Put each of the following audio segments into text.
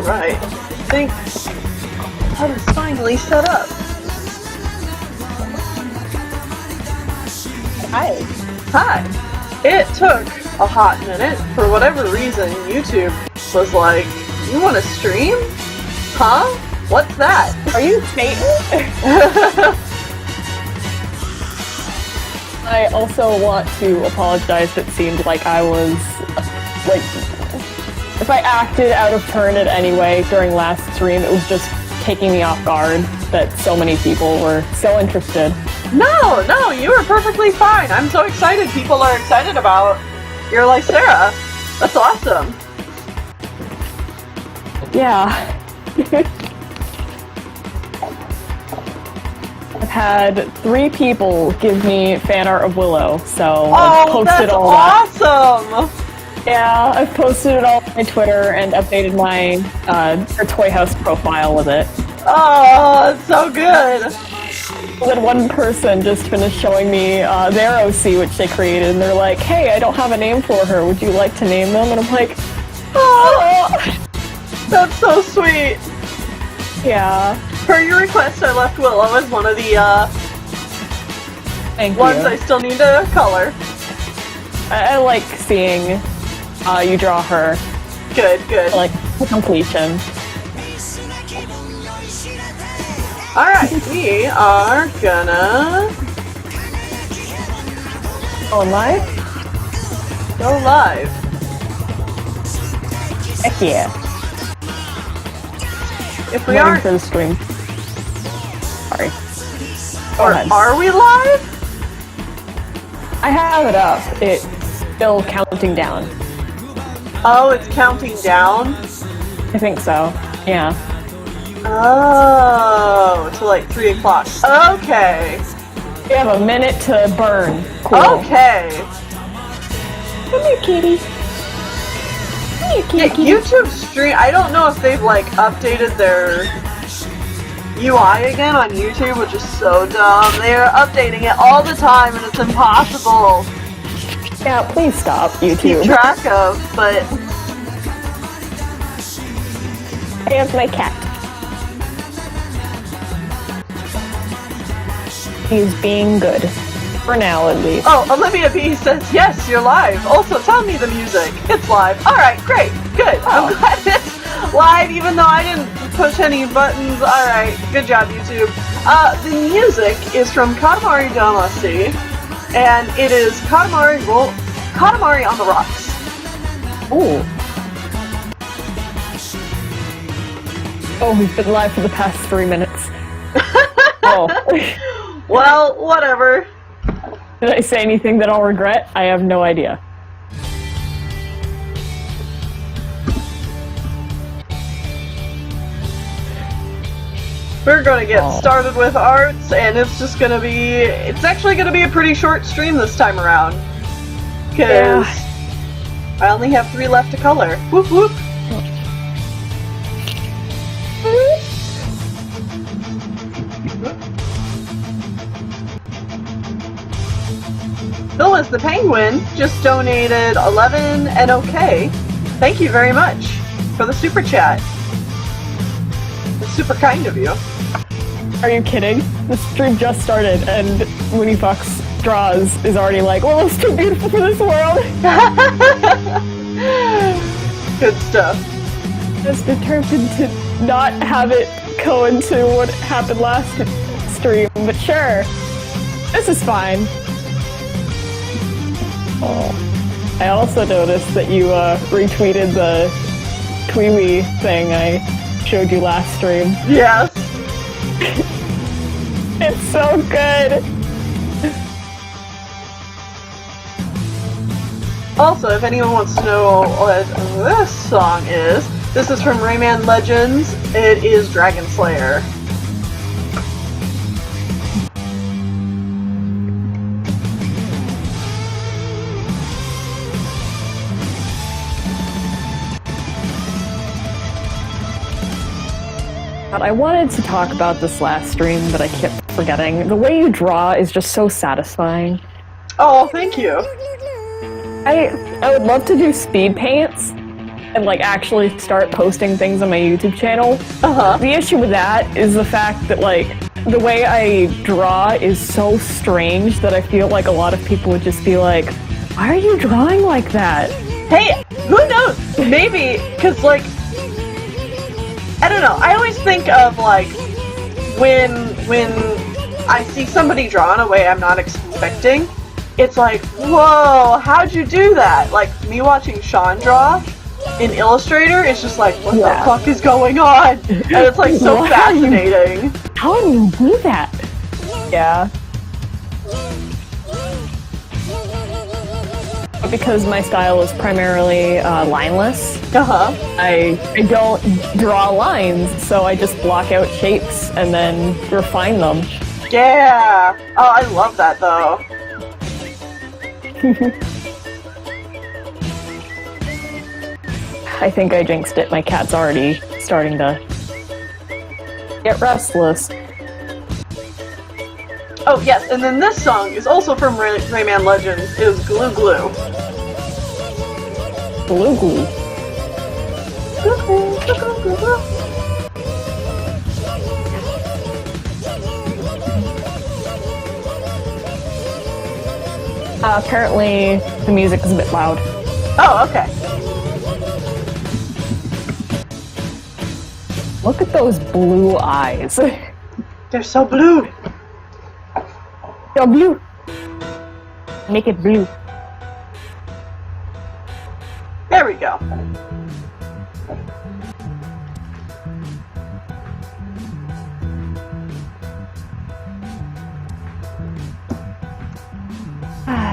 Alright. I think that is finally set up. Hi. Hi. It took a hot minute. For whatever reason, YouTube was like, you want to stream? Huh? What's that? Are you Satan? I also want to apologize. It seemed like I was, like, if I acted out of turn in any way during last stream, it was just taking me off guard that so many people were so interested. No, you were perfectly fine. I'm so excited people are excited about your Lycera. That's awesome. Yeah. I've had 3 people give me fan art of Willow, so I've posted all that. Awesome! Yeah, I've posted it all on my Twitter and updated my her Toy House profile with it. Oh, it's so good! Then one person just finished showing me their OC, which they created, and they're like, hey, I don't have a name for her, would you like to name them? And I'm like, oh! That's so sweet! Yeah. Per your request, I left Willow as one of the ones I still need to color. I like seeing you draw her. Good. Like, for completion. Alright, we are gonna... Going live? Go live. Heck yeah. If we aren't... for the stream. Sorry. Or are we live? I have it up. It's still counting down. Oh, it's counting down? I think so. Yeah. Oh, to like 3 o'clock. Okay. We have a minute to burn. Cool. Okay. Come here, kitty. Come here, kitty. Yeah, YouTube stream, I don't know if they've like updated their UI again on YouTube, which is so dumb. They are updating it all the time and it's impossible Yeah, please stop, to YouTube. keep track of, but... Hey, that's my cat. He's being good. For now, at least. Oh, Olivia B says, yes, you're live. Also, tell me the music. It's live. Alright, great. Good. Oh. I'm glad it's live, even though I didn't push any buttons. Alright, good job, YouTube. The music is from Katamari Damacy, and it is Katamari on the Rocks. Ooh. Oh, we've been live for the past 3 minutes. Oh. Well, whatever. Did I say anything that I'll regret? I have no idea. We're gonna get started with arts, and it's actually gonna be a pretty short stream this time around. Because I only have 3 left to color. Whoop whoop! Phyllis the Penguin just donated 11 NOK. Thank you very much for the super chat. It's super kind of you. Are you kidding? The stream just started and Mooney Fox Draws is already like, well, it's too beautiful for this world. Good stuff. Just determined to not have it go into what happened last stream, but sure. This is fine. Oh. I also noticed that you retweeted the Tweewee thing I showed you last stream. Yes. It's so good. Also, if anyone wants to know what this song is, this is from Rayman Legends. It is Dragon Slayer. I wanted to talk about this last stream, but I kept forgetting. The way you draw is just so satisfying. Oh, thank you. I would love to do speed paints, and like actually start posting things on my YouTube channel. The issue with that is the fact that like the way I draw is so strange that I feel like a lot of people would just be like, why are you drawing like that? Hey, who knows? Maybe, because, like, I don't know. I always think of, like, when I see somebody draw in a way I'm not expecting, it's like, whoa, how'd you do that? Like, me watching Sean draw in Illustrator, it's just like, what the fuck is going on? And it's, like, so fascinating. How do you do that? Yeah. Because my style is primarily lineless, I don't draw lines, so I just block out shapes and then refine them. Yeah! Oh, I love that, though. I think I jinxed it. My cat's already starting to get restless. Oh, yes, and then this song is also from Rayman Legends, is Glue Glue. Glue Glue. Glue Glue, glue glue, glue glue. Apparently, the music is a bit loud. Oh, okay. Look at those blue eyes. They're so blue. Yo, blue. Make it blue. There we go.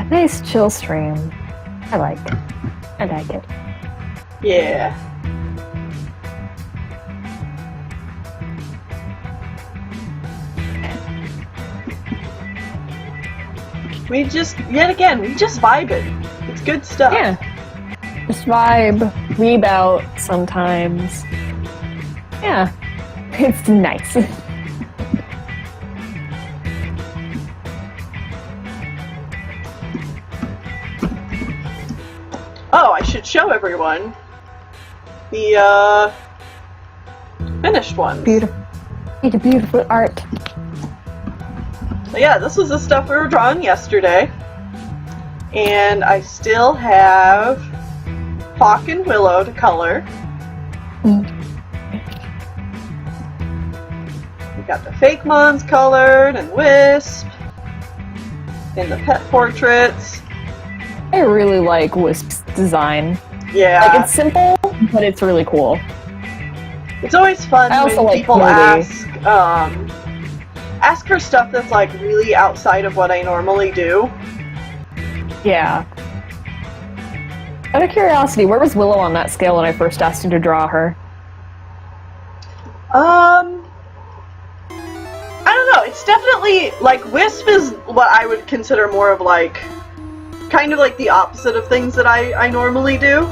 Nice chill stream. I like it. I like it. Yeah. We just vibing. It's good stuff. Yeah. Just vibe, weeb out sometimes. Yeah. It's nice. Oh, I should show everyone the finished ones. Beautiful. It's a beautiful art. So yeah, this was the stuff we were drawing yesterday. And I still have Hawk and Willow to color. We got the fake mons colored, and Wisp, and the pet portraits. I really like Wisp's design. Yeah. Like, it's simple, but it's really cool. It's always fun when like people Smoothie. ask her stuff that's like really outside of what I normally do. Yeah. Out of curiosity, where was Willow on that scale when I first asked you to draw her? I don't know. It's definitely like Wisp is what I would consider more of like kind of like the opposite of things that I normally do.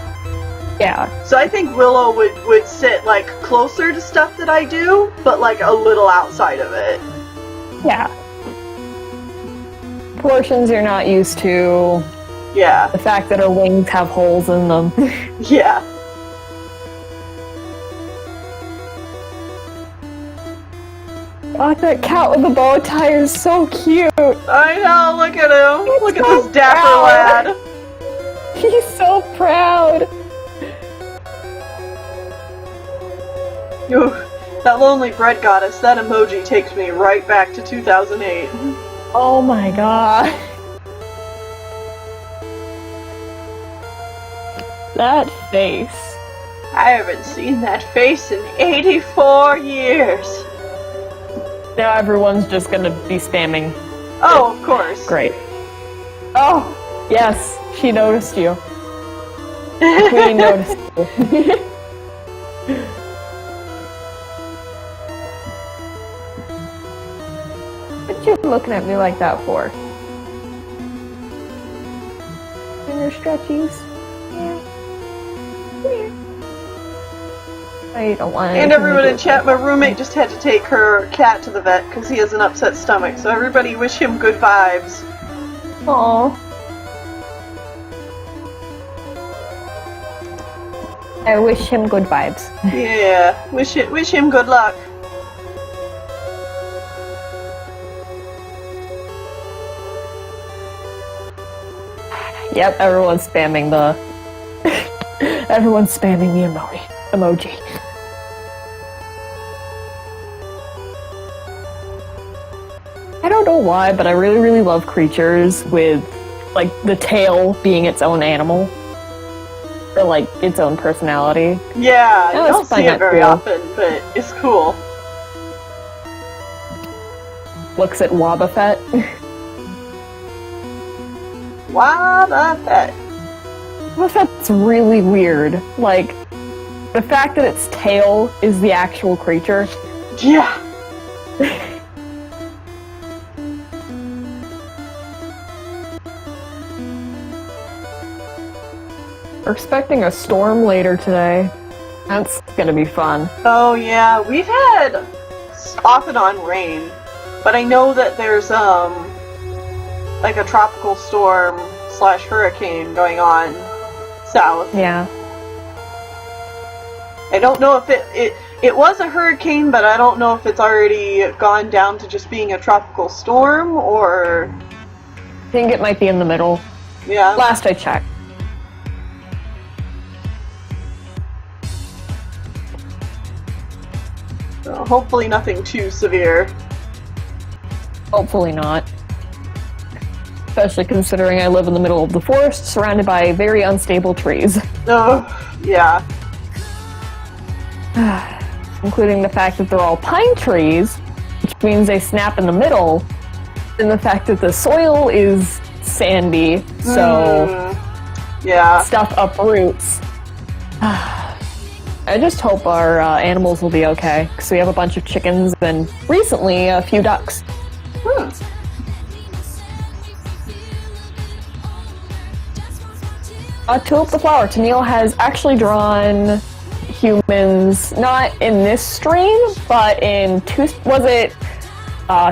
Yeah. So I think Willow would sit like closer to stuff that I do, but like a little outside of it. Yeah. Portions you're not used to. Yeah. The fact that her wings have holes in them. Yeah. Oh, that cat with the bow tie is so cute. I know, look at him. He's Look at so this dapper proud. lad. He's so proud. Ooh, that lonely bread goddess, that emoji takes me right back to 2008. Oh my god. That face. I haven't seen that face in 84 years. Now everyone's just gonna be spamming. Oh, of course. Great. Oh, yes, she noticed you. The queen noticed you. What you looking at me like that for? In your stretchies? Yeah. I don't want And everyone in chat, my roommate just had to take her cat to the vet because he has an upset stomach, so everybody wish him good vibes. Aww. I wish him good vibes. Yeah, wish him good luck. Yep, everyone's spamming the emoji. I don't know why, but I really, really love creatures with, like, the tail being its own animal. Or, like, its own personality. Yeah, you don't see it very cool. often, but it's cool. Looks at Wobbuffet. Wobbuffet. Wobbuffet's really weird. Like, the fact that its tail is the actual creature. Yeah. We're expecting a storm later today. That's gonna be fun. Oh yeah, we've had off and on rain, but I know that there's like a tropical storm / hurricane going on south. Yeah. I don't know if it was a hurricane, but I don't know if it's already gone down to just being a tropical storm or... I think it might be in the middle. Yeah. Last I checked. So hopefully nothing too severe. Hopefully not. Especially considering I live in the middle of the forest, surrounded by very unstable trees. Oh, yeah. Including the fact that they're all pine trees, which means they snap in the middle, and the fact that the soil is sandy, so yeah, stuff uproots. I just hope our animals will be okay, because we have a bunch of chickens and recently a few ducks. Tulip the Flower. Tennille has actually drawn humans, not in this stream, but in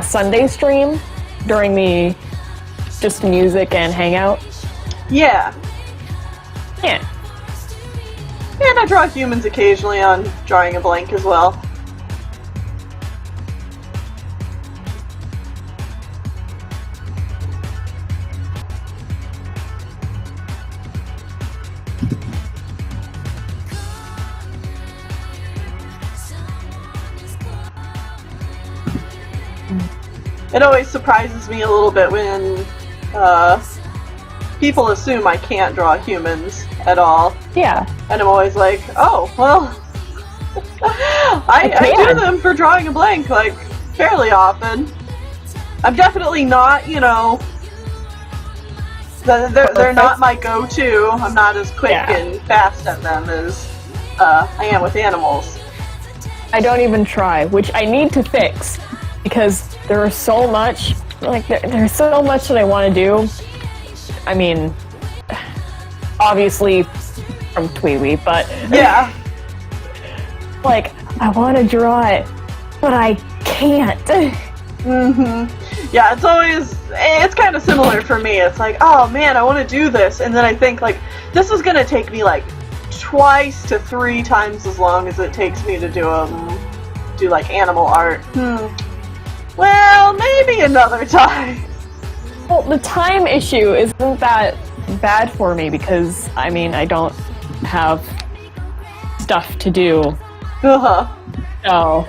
Sunday stream during the just music and hangout? Yeah. Yeah. And I draw humans occasionally on Drawing a Blank as well. It always surprises me a little bit when people assume I can't draw humans at all. Yeah. And I'm always like, oh, well, I do them for Drawing a Blank, like, fairly often. I'm definitely not, you know, they're not my go-to. I'm not as quick and fast at them as I am with animals. I don't even try, which I need to fix, because there is so much, like, there's so much that I want to do. I mean, obviously from Tweewee, but... Yeah. Like, I want to draw it, but I can't. Yeah, it's kind of similar for me. It's like, oh man, I want to do this, and then I think, like, this is going to take me, like, twice to 3 times as long as it takes me to do like, animal art. Well, maybe another time. Well, the time issue isn't that bad for me because, I mean, I don't have stuff to do. So.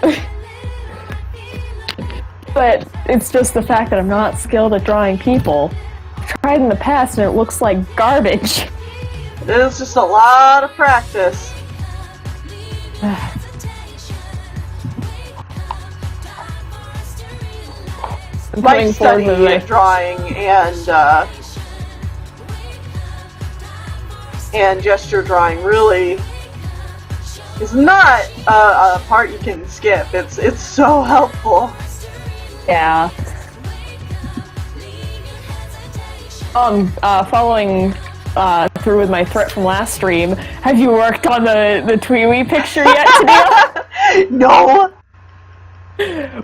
But it's just the fact that I'm not skilled at drawing people. I've tried in the past and it looks like garbage. It's just a lot of practice. My study of drawing and gesture drawing really is not a part you can skip. It's so helpful. Yeah. Following through with my threat from last stream, have you worked on the Tweewee picture yet, Tennille? No.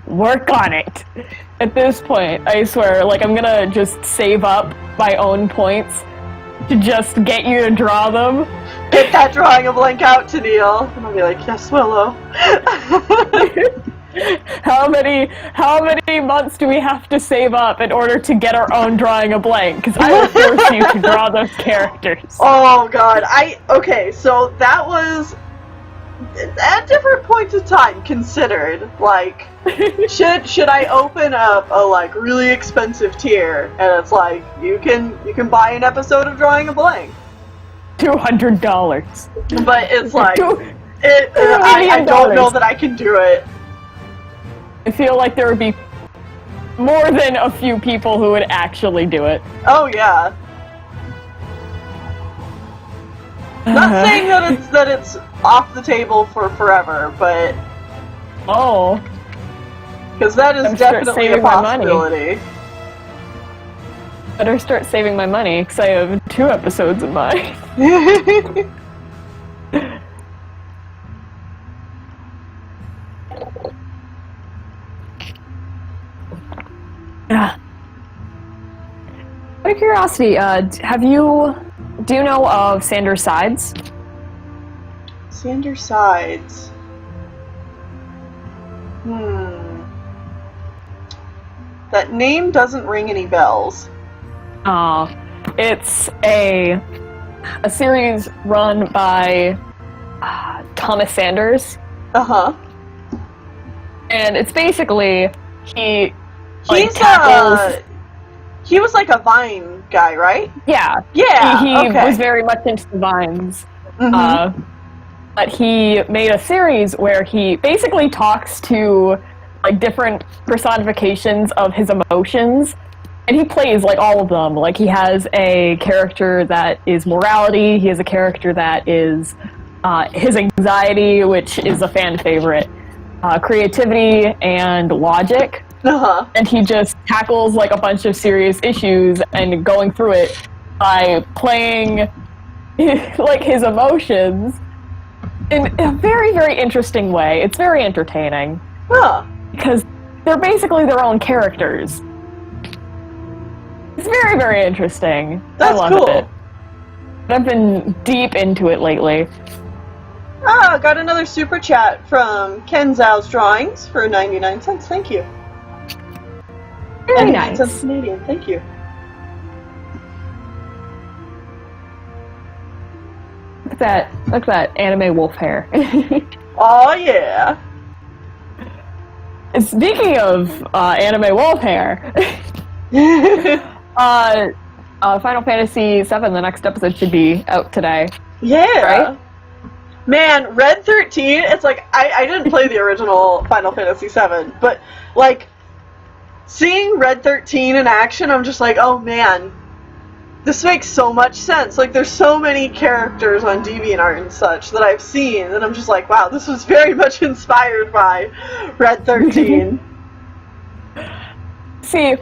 Work on it. At this point, I swear, like, I'm gonna just save up my own points to just get you to draw them. get that drawing a blank out to Neil. And I'll be like, yes, Willow. How many months do we have to save up in order to get our own drawing a blank? Because I will force you to draw those characters. Oh god, okay, so that was at different points of time considered, like, should I open up a like really expensive tier and it's like you can buy an episode of Drawing a Blank. $200. But it's like I don't know that I can do it. I feel like there would be more than a few people who would actually do it. Oh yeah. Not saying that it's off the table for forever, but because that is definitely a possibility. Better start saving my money because I have 2 episodes in mind. Yeah. Out of curiosity, do you know of Sanders Sides? Sanders Sides. That name doesn't ring any bells. It's a series run by Thomas Sanders. Uh-huh. And it's basically he was like a Vine guy, right? Yeah. Yeah. He was very much into the Vines. Mm-hmm. But he made a series where he basically talks to like different personifications of his emotions, and he plays like all of them. Like he has a character that is morality, he has a character that is his anxiety, which is a fan favorite, creativity, and logic. Uh-huh. And he just tackles like a bunch of serious issues and going through it by playing like his emotions in a very, very interesting way. It's very entertaining. Huh. Because they're basically their own characters. It's very, very interesting. That's I love cool. it. I've been deep into it lately. Got another super chat from Ken Zhao's Drawings for 99 cents. Thank you. Very 99 nice. cents Canadian. Thank you. Look at that anime wolf hair. Oh yeah. Speaking of anime wolf hair, Final Fantasy VII, the next episode should be out today. Yeah. Right? Man, Red 13, it's like, I didn't play the original Final Fantasy VII, but, like, seeing Red 13 in action, I'm just like, oh man, this makes so much sense. Like, there's so many characters on DeviantArt and such that I've seen, and I'm just like, wow, this was very much inspired by Red 13. See,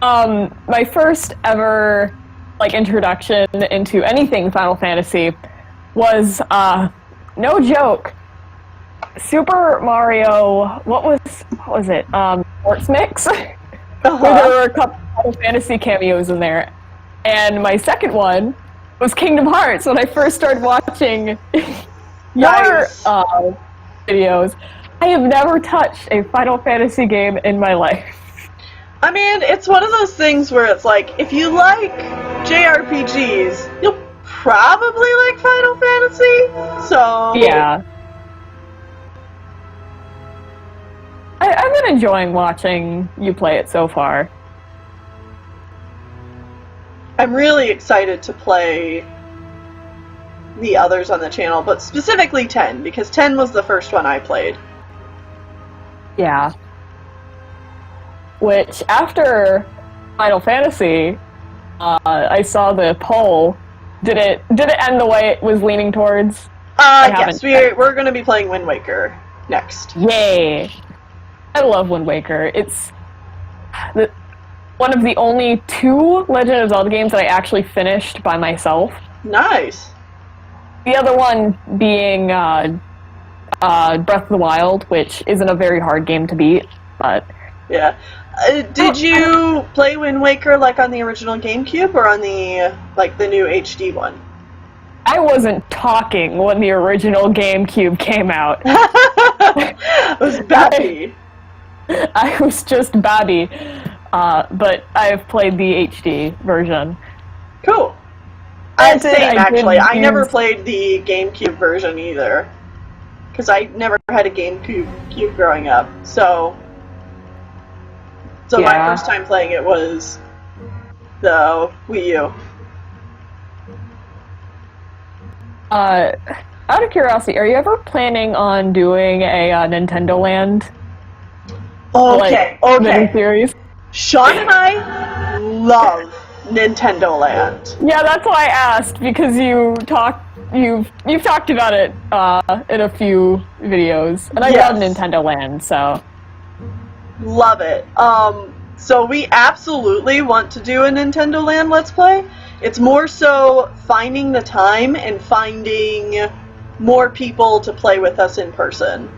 my first ever, like, introduction into anything Final Fantasy was, no joke, Super Mario, what was it, Sports Mix? Uh-huh. Where there were a couple Final Fantasy cameos in there. And my second one was Kingdom Hearts, when I first started watching your videos. I have never touched a Final Fantasy game in my life. I mean, it's one of those things where it's like, if you like JRPGs, you'll probably like Final Fantasy, so... Yeah. I've been enjoying watching you play it so far. I'm really excited to play the others on the channel, but specifically 10, because 10 was the first one I played. Yeah. Which, after Final Fantasy, I saw the poll. Did it end the way it was leaning towards? Yes, we're going to be playing Wind Waker next. Yay! I love Wind Waker. It's one of the only 2 Legend of Zelda games that I actually finished by myself. Nice. The other one being Breath of the Wild, which isn't a very hard game to beat, but... Yeah. Did you play Wind Waker like on the original GameCube or on the new HD one? I wasn't talking when the original GameCube came out. It was Babby. I was just Babby, but I've played the HD version. Cool. Same, actually. I never played the GameCube version either. Because I never had a GameCube growing up. So my first time playing it was the Wii U. Out of curiosity, are you ever planning on doing a Nintendo Land? Okay. Series? Sean and I love Nintendo Land. Yeah, that's why I asked, because you've talked about it in a few videos, and I love Nintendo Land, so love it. So we absolutely want to do a Nintendo Land Let's Play. It's more so finding the time and finding more people to play with us in person.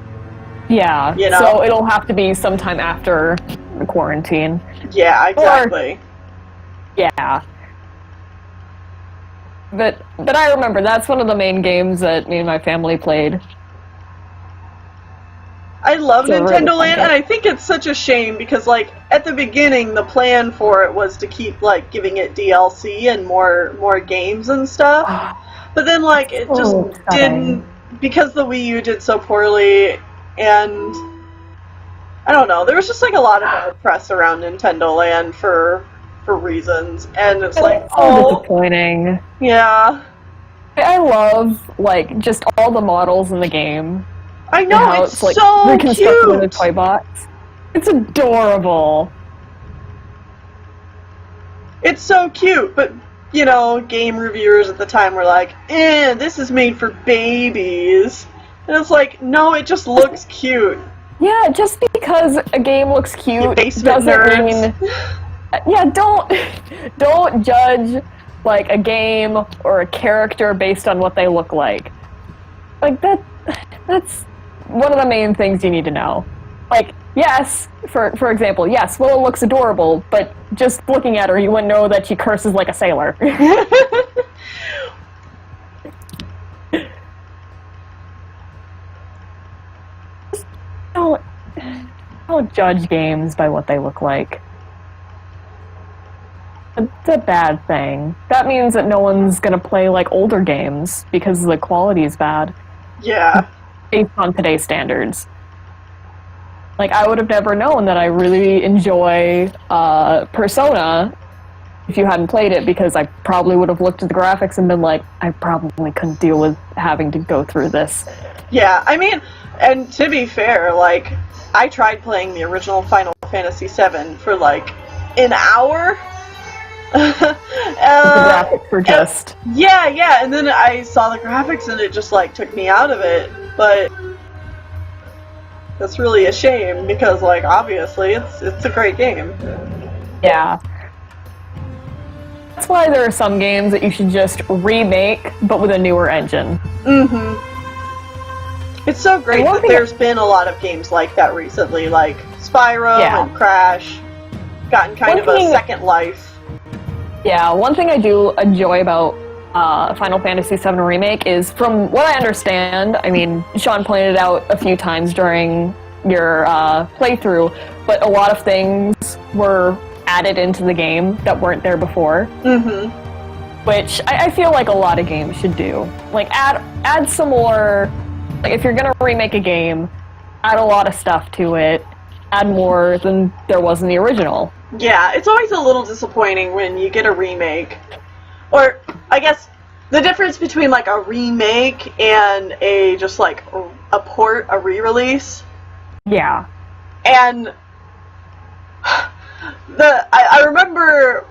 Yeah, you know? So it'll have to be sometime after the quarantine. Yeah, exactly. Yeah. But I remember that's one of the main games that me and my family played. I love Nintendo Land, and I think it's such a shame because, like, at the beginning, the plan for it was to keep, like, giving it DLC and more games and stuff. But then, like, it just didn't, because the Wii U did so poorly, and I don't know, there was just, like, a lot of bad press around Nintendo Land for reasons, and it's like, so disappointing. Yeah. I love, like, just all the models in the game. I know, it's like, so reconstructed cute! in a toy box. It's adorable. It's so cute, but, you know, game reviewers at the time were like, this is made for babies. And it's like, no, it just looks cute. Yeah, just because a game looks cute doesn't mean... Yeah, don't judge, like, a game or a character based on what they look like. Like, that's one of the main things you need to know. Like, yes, for example, yes, Willow looks adorable, but just looking at her, you wouldn't know that she curses like a sailor. Just don't judge games by what they look like. It's a bad thing. That means that no one's gonna play, like, older games because the quality is bad. Yeah. Based on today's standards. Like, I would have never known that I really enjoy Persona if you hadn't played it, because I probably would have looked at the graphics and been like, I probably couldn't deal with having to go through this. Yeah, I mean, and to be fair, like, I tried playing the original Final Fantasy VII for, like, an hour. The graphics were just... Yeah, and then I saw the graphics and it just, like, took me out of it, but that's really a shame because, like, obviously it's a great game. Yeah. That's why there are some games that you should just remake, but with a newer engine. Mm-hmm. It's so great that there's been a lot of games like that recently, like Spyro and Crash, gotten kind of a second life. Yeah, one thing I do enjoy about Final Fantasy VII Remake is, from what I understand, I mean, Sean pointed out a few times during your playthrough, but a lot of things were added into the game that weren't there before. Mm-hmm. Which I feel like a lot of games should do. Like, add some more... Like, if you're gonna remake a game, add a lot of stuff to it. Add more than there was in the original. Yeah, it's always a little disappointing when you get a remake. Or, I guess, the difference between, like, a remake and a, just, like, a port, a re-release. Yeah. And I remember,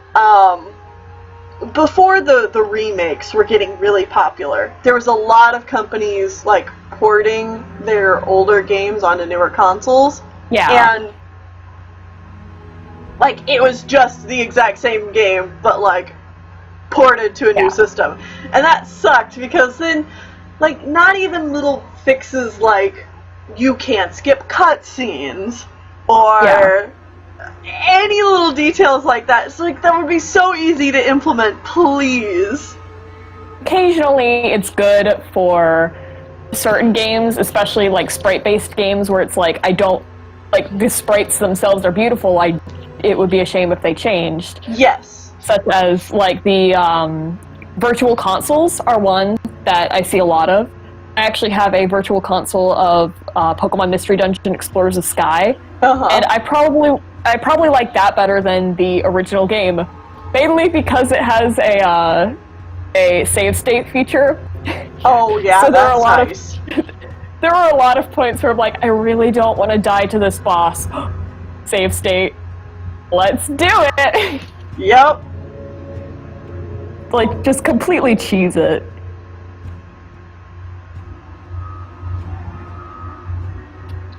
before the remakes were getting really popular, there was a lot of companies, like, porting their older games onto newer consoles. Yeah. And, like, it was just the exact same game, but, like, ported to a new system. And that sucked, because then, like, not even little fixes like you can't skip cutscenes, or any little details like that. It's like, that would be so easy to implement, please. occasionally it's good for certain games, especially like sprite-based games where it's like, I don't, like, the sprites themselves are beautiful, it would be a shame if they changed. Yes. Such as, like, the virtual consoles are one that I see a lot of. I actually have a virtual console of Pokemon Mystery Dungeon Explorers of Sky, and I probably like that better than the original game, mainly because it has a save state feature. Oh yeah, so that's nice. There are a lot of points where I'm like, I really don't want to die to this boss. Save state. Let's do it! Yep. Like, just completely cheese it.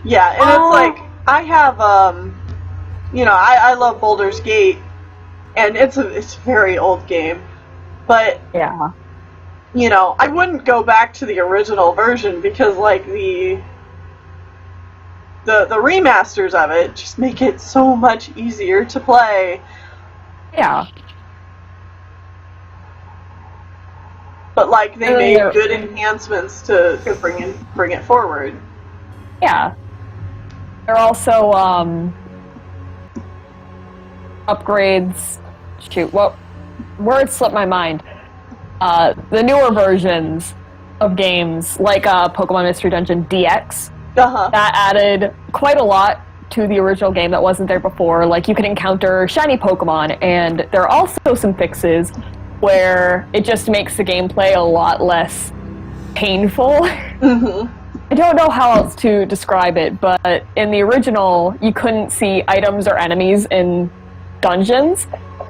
Yeah, and it's like, I have, I love Baldur's Gate, and it's a very old game, but, yeah, I wouldn't go back to the original version because, like, the remasters of it just make it so much easier to play. Yeah. But, like, they made good enhancements to bring it forward. Yeah. There are also, upgrades. Shoot, what words slipped my mind? The newer versions of games, like Pokemon Mystery Dungeon DX, that added quite a lot to the original game that wasn't there before. Like, you can encounter shiny Pokemon, and there are also some fixes where it just makes the gameplay a lot less painful. I don't know how else to describe it, but in the original, you couldn't see items or enemies in dungeons.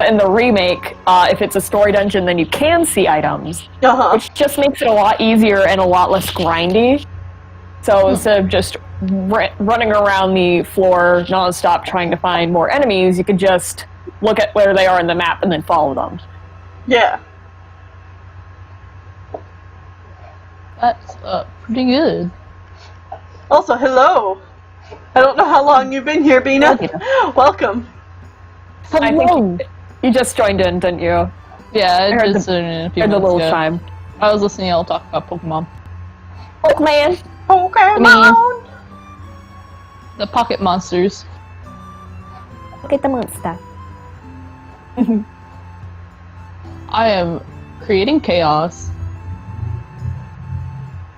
In the remake, if it's a story dungeon, then you can see items, which just makes it a lot easier and a lot less grindy. So instead of just running around the floor nonstop trying to find more enemies, you could just look at where they are in the map and then follow them. Yeah. That's pretty good. Also, hello. I don't know how long you've been here, Bina. Welcome. I think you just joined in, didn't you? Yeah, I just joined in a few minutes little ago. chime. I was listening to y'all talk about Pokemon. Pokemon! Pokemon! The pocket monsters. Look at the monster. I am creating chaos.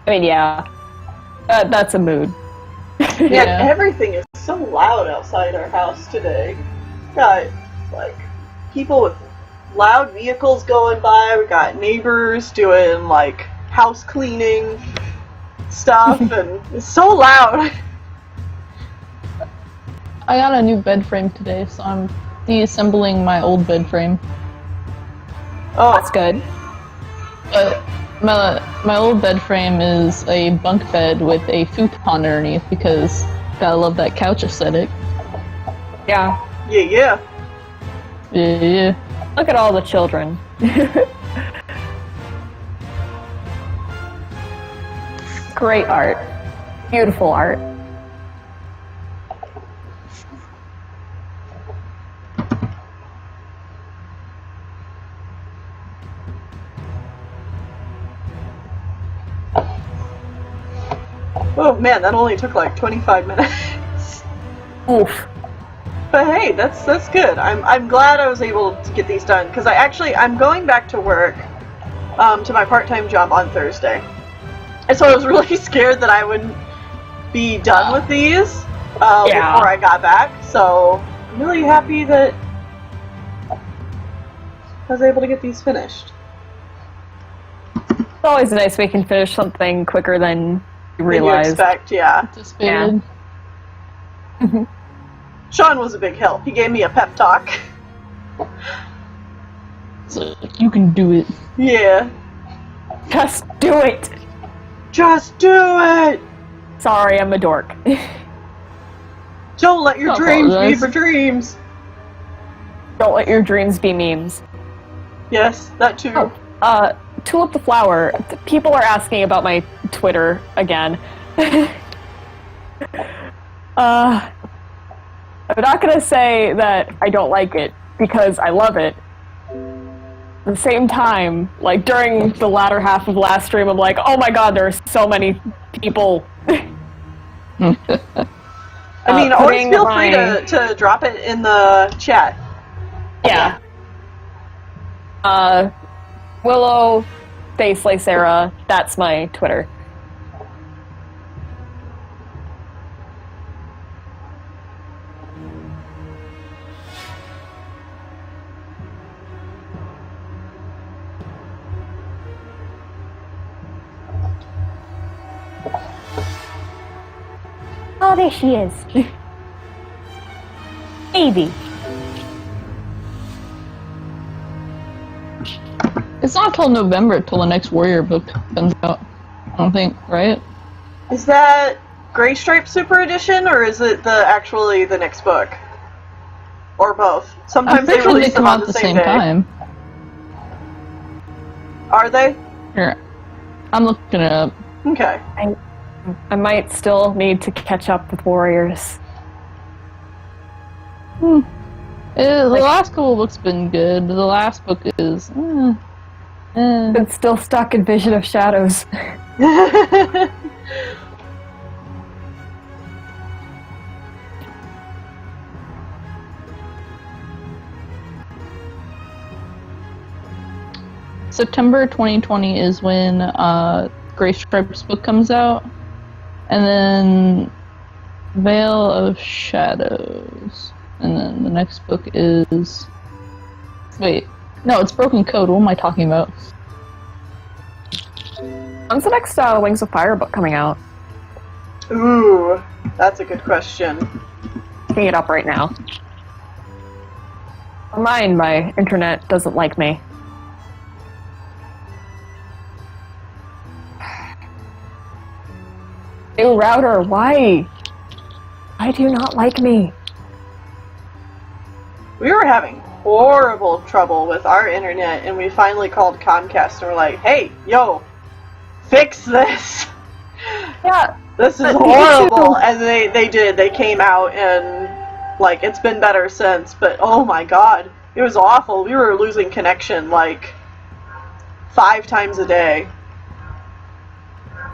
I mean, yeah. That's a mood. Yeah, everything is so loud outside our house today. Got, like, people with loud vehicles going by, we got neighbors doing, like, house cleaning stuff, and it's so loud. I got a new bed frame today, so I'm deassembling my old bed frame. Oh, that's good. But my old bed frame is a bunk bed with a futon underneath because gotta love that couch aesthetic. Yeah. Yeah. Yeah. Look at all the children. Great art. Beautiful art. Oh man, that only took like 25 minutes. Oof. But hey, that's good. I'm glad I was able to get these done because I'm going back to work, to my part-time job on Thursday, and so I was really scared that I wouldn't be done with these before I got back. So I'm really happy that I was able to get these finished. It's always nice we can finish something quicker than you realize. You expect, yeah. Anticipated. Sean was a big help. He gave me a pep talk. So you can do it. Yeah. Just do it! Just do it! Sorry, I'm a dork. Don't let your dreams be for dreams. Don't let your dreams be memes. Yes, that too. Oh, Tulip the Flower. People are asking about my Twitter again. I'm not gonna say that I don't like it, because I love it. the same time, like during the latter half of last stream, I'm like, oh my god, there are so many people. I mean, always feel free to drop it in the chat. Yeah. Willow, Facelay Sarah, that's my Twitter. Oh, there she is. Maybe. It's not till November till the next Warrior book comes out. I don't think, right? Is that Gray Stripe Super Edition, or is it actually the next book? Or both? Sometimes they release them on the same day. Time. Are they? Here, I'm looking it up. Okay. I might still need to catch up with Warriors. The last couple books been good. The last book is... It's still stuck in Vision of Shadows. September 2020 is when Gray Stripe's book comes out. And then Veil of Shadows. And then the next book is... Wait. No, it's Broken Code. What am I talking about? When's the next Wings of Fire book coming out? Ooh, that's a good question. Looking it up right now. My internet doesn't like me. New router, why? Why do you not like me? We were having horrible trouble with our internet, and we finally called Comcast and we're like, hey, yo, fix this! Yeah. This is horrible! And they did. They came out and, like, it's been better since, but oh my god, it was awful. We were losing connection, like, 5 times a day.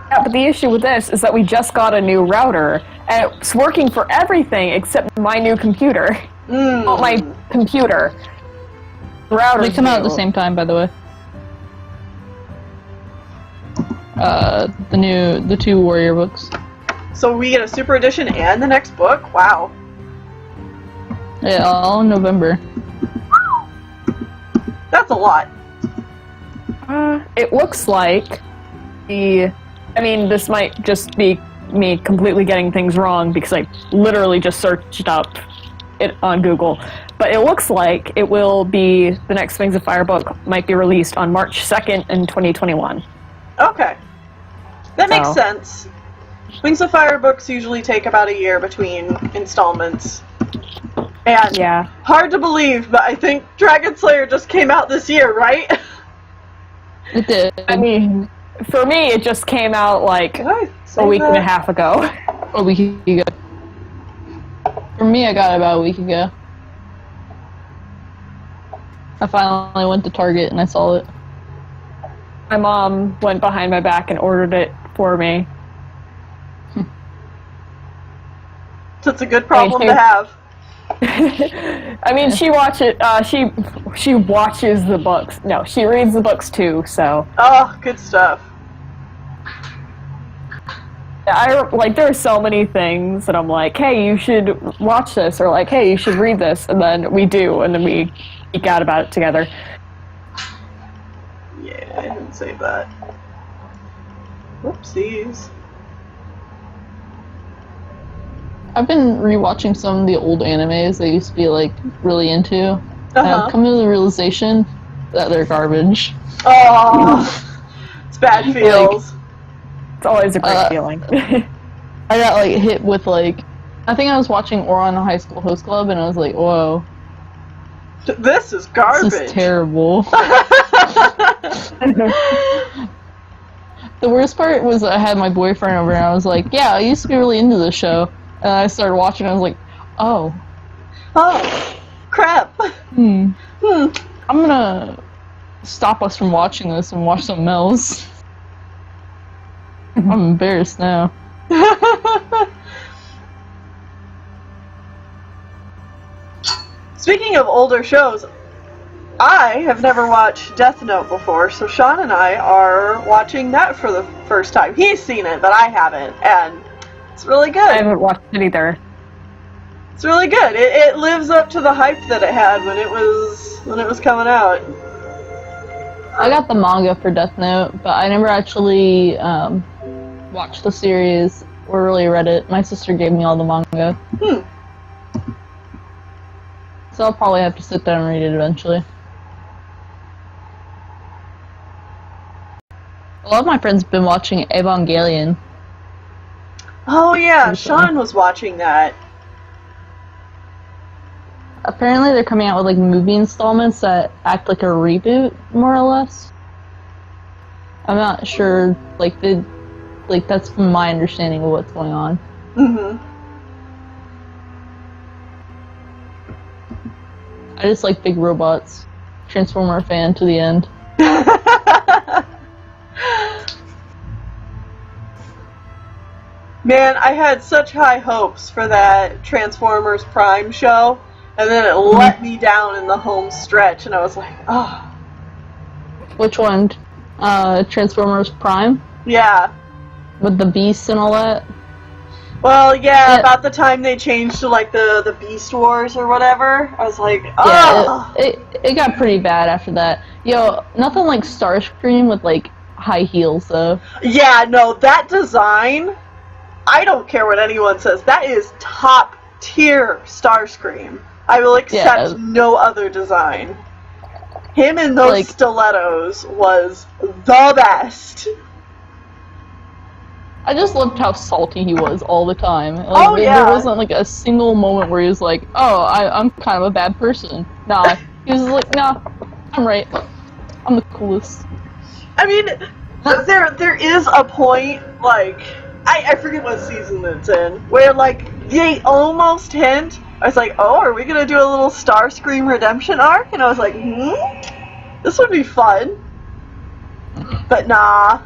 Yeah, but the issue with this is that we just got a new router, and it's working for everything except my new computer. Not my computer. The router's They come out at new. the same time, by the way. The 2 Warrior books. So we get a Super Edition and the next book? Wow. Yeah, all in November. That's a lot. It looks like I mean, this might just be me completely getting things wrong because I literally just searched up it on Google. But it looks like it will be, the next Wings of Fire book might be released on March 2nd in 2021. Okay. That makes sense. Wings of Fire books usually take about a year between installments. And yeah. Hard to believe, but I think Dragon Slayer just came out this year, right? It did. I mean, for me, it just came out like a week and a half ago. A week ago. For me, I got it about a week ago. I finally went to Target and I saw it. My mom went behind my back and ordered it for me. It's a good problem to have. I mean, she watches the books. No, she reads the books too, so. Oh, good stuff. There are so many things that I'm like, hey, you should watch this, or like, hey, you should read this, and then we do, and then we geek out about it together. Yeah, I didn't save that. Whoopsies. I've been rewatching some of the old animes that I used to be, like, really into. I've come to the realization that they're garbage. Oh, it's bad feels. It's always a great feeling. I got, like, hit with, like... I think I was watching Ouran High School Host Club, and I was like, whoa. This is garbage. This is terrible. The worst part was I had my boyfriend over, and I was like, yeah, I used to be really into this show. And I started watching, and I was like, oh. Oh, crap. I'm gonna stop us from watching this and watch something else. I'm embarrassed now. Speaking of older shows, I have never watched Death Note before, so Sean and I are watching that for the first time. He's seen it, but I haven't, and it's really good. I haven't watched it either. It's really good. It lives up to the hype that it had when it was coming out. I got the manga for Death Note, but I never actually watched the series or really read it. My sister gave me all the manga. So I'll probably have to sit down and read it eventually. A lot of my friends have been watching Evangelion. Oh yeah, Sean was watching that. Apparently they're coming out with like movie installments that act like a reboot, more or less. I'm not sure, that's my understanding of what's going on. I just like big robots. Transformer fan to the end. Man, I had such high hopes for that Transformers Prime show, and then it let me down in the home stretch, and I was like, oh. Which one? Transformers Prime? Yeah. With the beasts and all that? Well, yeah, about the time they changed to, like, the Beast Wars or whatever, I was like, oh! Yeah, it got pretty bad after that. Yo, nothing like Starscream with, like, high heels, though. Yeah, no, that design, I don't care what anyone says, that is top-tier Starscream. I will accept no other design. Him in those stilettos was the best. I just loved how salty he was all the time. Yeah. There wasn't like a single moment where he was like, oh, I'm kind of a bad person. Nah. He was like, nah, I'm right. I'm the coolest. I mean, there is a point, like, I forget what season it's in, where, like, they almost hint. I was like, oh, are we gonna do a little Starscream redemption arc? And I was like, this would be fun. But nah.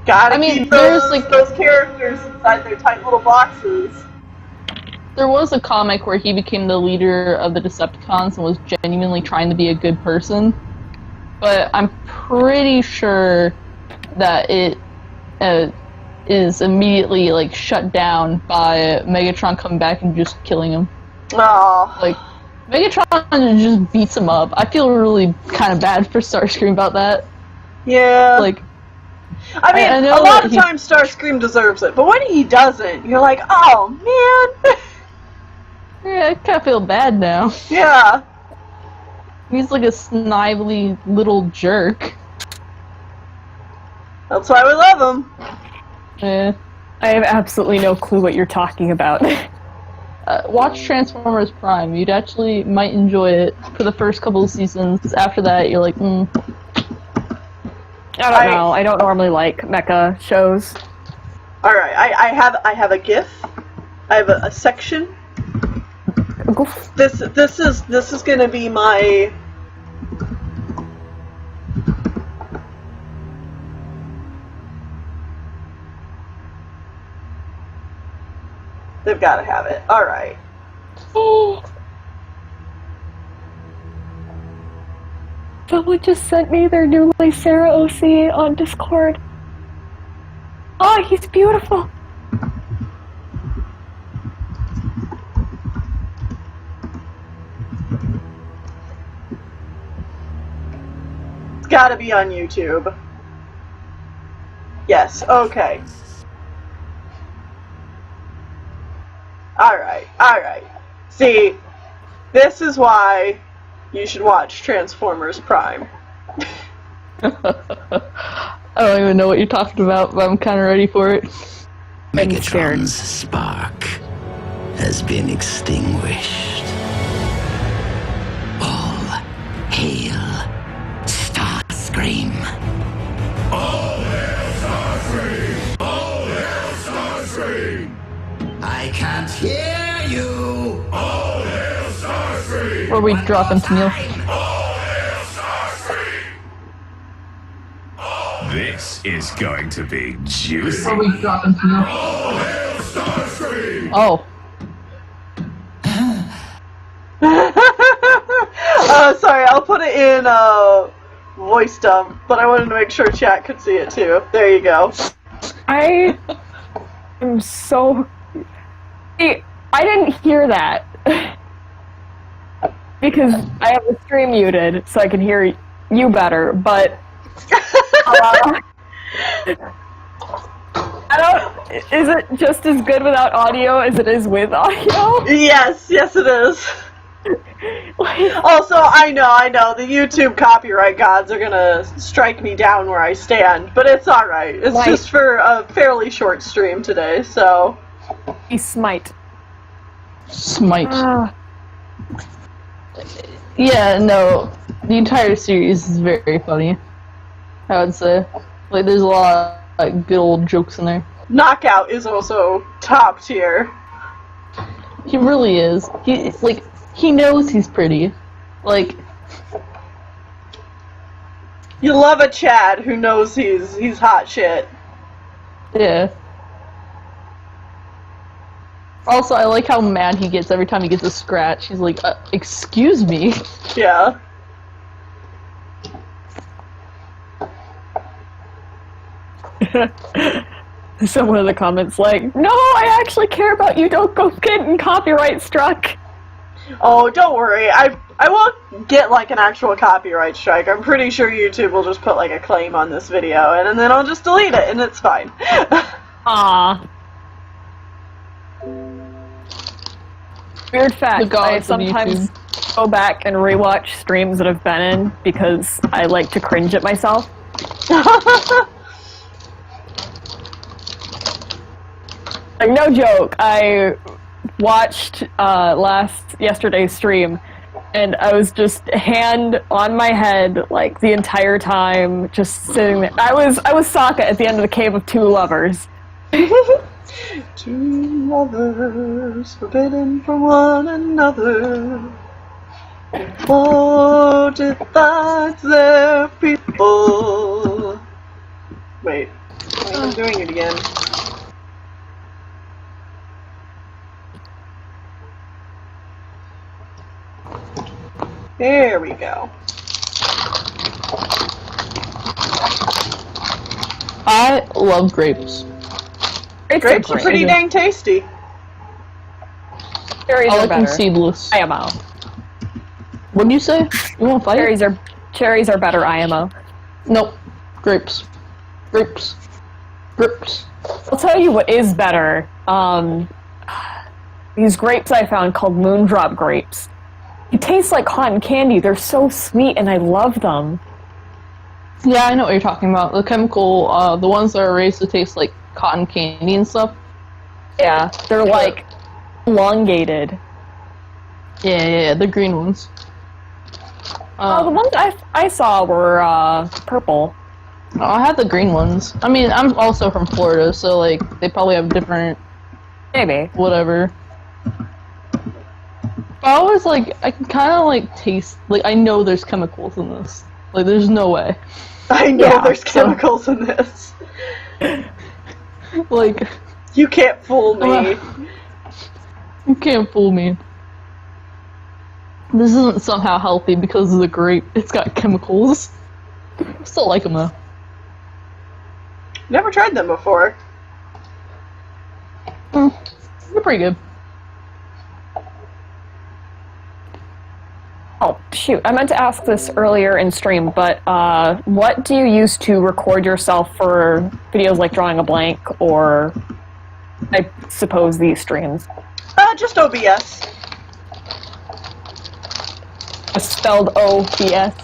Gotta keep those characters inside their tight little boxes. There was a comic where he became the leader of the Decepticons and was genuinely trying to be a good person. But I'm pretty sure that it is immediately, like, shut down by Megatron coming back and just killing him. Oh. Like, Megatron just beats him up. I feel really kind of bad for Starscream about that. Yeah. Like, I mean, a lot of times Starscream deserves it, but when he doesn't, you're like, oh, man. Yeah, I kind of feel bad now. Yeah. He's like a snively little jerk. That's why we love him. Yeah. I have absolutely no clue what you're talking about. Watch Transformers Prime. You'd actually might enjoy it for the first couple of seasons. After that, you're like, I don't know. I don't normally like mecha shows. Alright, I have a GIF. I have a section. This is gonna be my... They've gotta have it. Alright. Someone just sent me their new Sarah OC on Discord. Oh, he's beautiful! It's gotta be on YouTube. Yes, okay. Alright. See, this is why you should watch Transformers Prime. I don't even know what you're talking about, but I'm kind of ready for it. Megatron's spark has been extinguished. All hail Starscream. All hail Starscream! All hail Starscream! I can't hear you! All hail Starscream! Or we drop him to Neil. All This is going to be juicy. Before we drop into the... All hail Starscream! Oh. Sorry, I'll put it in voice dump, but I wanted to make sure chat could see it too. There you go. I am so... Hey, I didn't hear that. Because I have the stream muted, so I can hear you better, but... I don't... Is it just as good without audio as it is with audio? Yes, it is. Also, I know, the YouTube copyright gods are gonna strike me down where I stand, but it's alright. It's just for a fairly short stream today, so... Smite. Yeah, no. The entire series is very funny, I would say. Like, there's a lot of good old jokes in there. Knockout is also top tier. He really is. He knows he's pretty. Like... You love a Chad who knows he's hot shit. Yeah. Also, I like how mad he gets every time he gets a scratch. He's like, excuse me? Yeah. Someone in the comments like, no, I actually care about you, don't go getting copyright struck. Oh, don't worry. I won't get like an actual copyright strike. I'm pretty sure YouTube will just put like a claim on this video, and then I'll just delete it, and it's fine. Ah. Weird fact, I sometimes go back and rewatch streams that I've been in because I like to cringe at myself. Like, no joke, I watched yesterday's stream, and I was just hand on my head like the entire time, just sitting there. I was Sokka at the end of the Cave of Two Lovers. Two lovers forbidden from one another. What divides their people? Wait, I'm doing it again. There we go. I love grapes. Grapes are pretty dang tasty. Cherries I are like them better. seedless. IMO. What do you say? You want to fight? Cherries are better IMO. Nope. Grapes. Grapes. Grapes. I'll tell you what is better. These grapes I found called Moondrop grapes. They taste like cotton candy. They're so sweet, and I love them. Yeah, I know what you're talking about. The chemical, the ones that are raised to taste like cotton candy and stuff. Yeah, they're like elongated. Yeah, the green ones. The ones I saw were purple. Oh, I had the green ones. I mean, I'm also from Florida, so like they probably have different. Maybe. Whatever. I always like I can kind of like taste like I know there's chemicals in this. Like there's no way. I know there's chemicals in this. Like you can't fool me. You can't fool me. This isn't somehow healthy because of the grape. It's got chemicals. I still like them though. Never tried them before. They're pretty good. Oh, shoot. I meant to ask this earlier in stream, but what do you use to record yourself for videos like Drawing a Blank or, I suppose, these streams? Just OBS. Spelled OBS?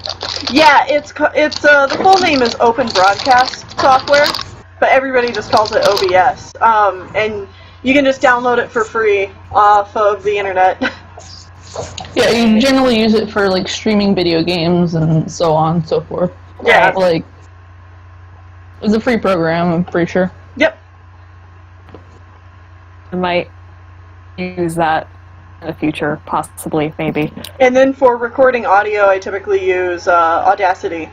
Yeah, it's the full name is Open Broadcast Software, but everybody just calls it OBS. And you can just download it for free off of the internet. Yeah, you generally use it for like streaming video games and so on and so forth. Yeah. Like, it's a free program, I'm pretty sure. Yep. I might use that in the future, possibly, maybe. And then for recording audio, I typically use Audacity,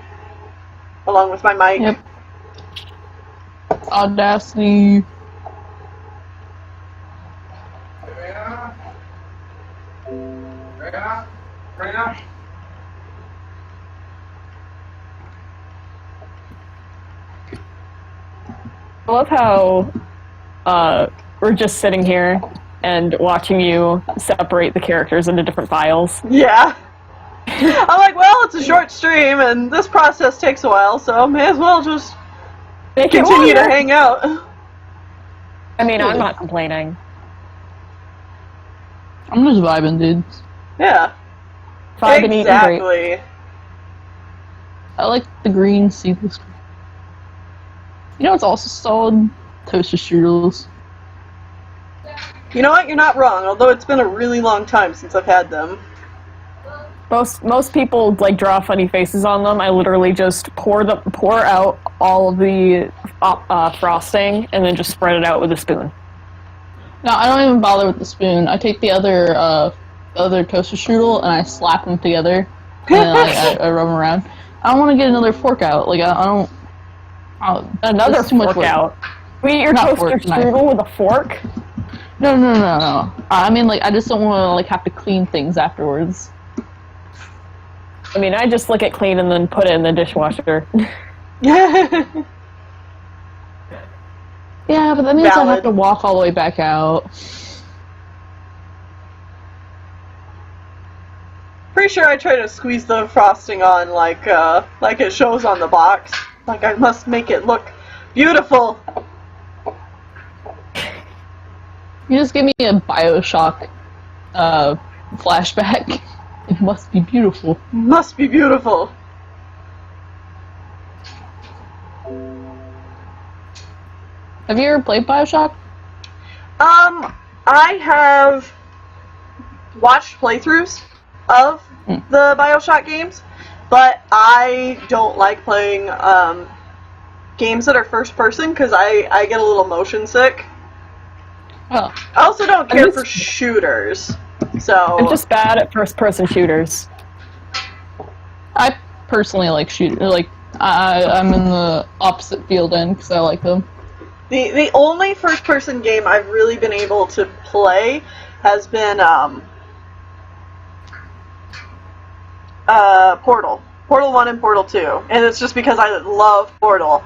along with my mic. Yep. Audacity. I love how we're just sitting here and watching you separate the characters into different files. Yeah. I'm like, well, it's a short stream, and this process takes a while, so may as well just Make it continue to longer. hang out. I mean, I'm not complaining. I'm just vibing, dude. Yeah. Five and eating great. Exactly. I like the green seedless. You know what's also solid? Toaster strudels. You know what? You're not wrong, although it's been a really long time since I've had them. Most people like draw funny faces on them. I literally just pour out all of the frosting and then just spread it out with a spoon. No, I don't even bother with the spoon. I take the other toaster strudel and I slap them together, and then I rub them around. I don't want to get another fork out. Like I don't. Another that's too much fork work. out. We eat your Not toaster fork, knife. strudel with a fork? No. I mean, like, I just don't want to like have to clean things afterwards. I mean, I just lick it clean and then put it in the dishwasher. Yeah, but that means I have Valid. to walk all the way back out. Pretty sure I try to squeeze the frosting on like it shows on the box. Like I must make it look beautiful. You just give me a Bioshock flashback. It must be beautiful. Must be beautiful. Have you ever played Bioshock? I have watched playthroughs of the Bioshock games, but I don't like playing games that are first person because I get a little motion sick. Oh, I also don't care just- for shooters, so I'm just bad at first-person shooters. I personally like shooter. Like I'm in the opposite field end because I like them. the only first person game I've really been able to play has been Portal 1 and Portal 2, and it's just because I love Portal.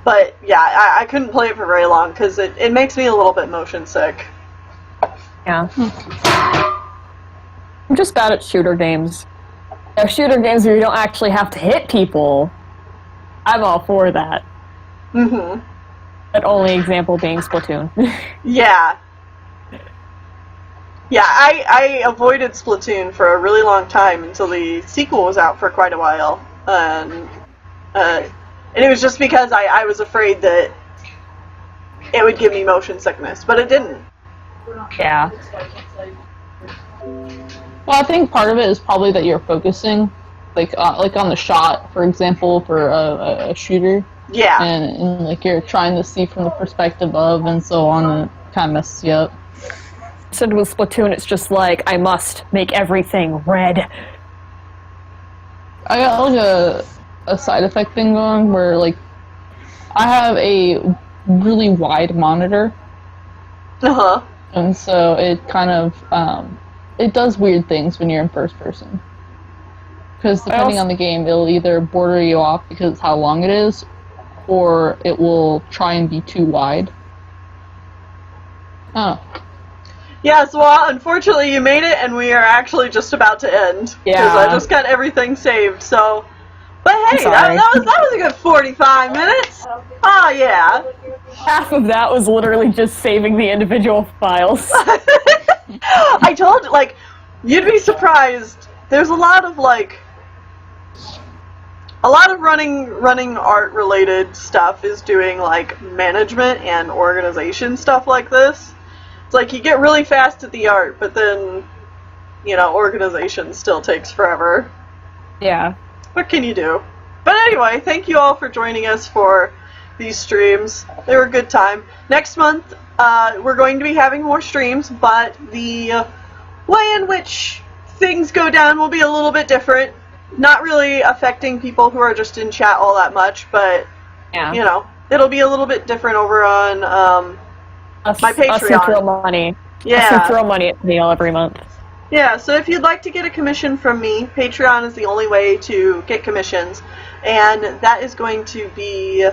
But yeah, I couldn't play it for very long because it makes me a little bit motion sick. Yeah. I'm just bad at shooter games. Now, shooter games where you don't actually have to hit people, I'm all for that. Mm-hmm. But only example being Splatoon. Yeah. Yeah, I avoided Splatoon for a really long time until the sequel was out for quite a while. And it was just because I was afraid that it would give me motion sickness, but it didn't. Yeah. Well, I think part of it is probably that you're focusing, like on the shot, for example, for a shooter, Yeah. and like you're trying to see from the perspective of, and so on, and it kind of messes you up. So with Splatoon, it's just like, I must make everything red. I got like a side effect thing going where like I have a really wide monitor, Uh-huh. and so it kind of it does weird things when you're in first person. Because depending on the game, it'll either border you off because of how long it is, or it will try and be too wide. Oh. Yes, well, unfortunately you made it, and we are actually just about to end. Because I Yeah. just got everything saved, so... But hey, sorry. that was a good 45 minutes! Oh, yeah. Half of that was literally just saving the individual files. I told you, like, you'd be surprised. There's a lot of, like... A lot of running art-related stuff is doing, like, management and organization stuff like this. It's like, you get really fast at the art, but then, you know, organization still takes forever. Yeah. What can you do? But anyway, thank you all for joining us for these streams. They were a good time. Next month, we're going to be having more streams, but the way in which things go down will be a little bit different. Not really affecting people who are just in chat all that much, but Yeah. you know, it'll be a little bit different over on my Us who Patreon. throw money. Us who Yeah. throw money at Neil every month. Yeah, so if you'd like to get a commission from me, Patreon is the only way to get commissions, and that is going to be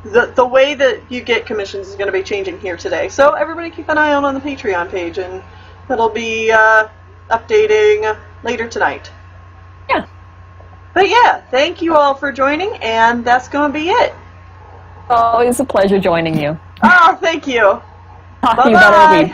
the way that you get commissions is going to be changing here today. So everybody keep an eye out on the Patreon page, and it'll be updating later tonight. Yeah. But yeah, thank you all for joining, and that's going to be it. Always a pleasure joining you. Oh, thank you. Talk to you about it a Bye-bye. week.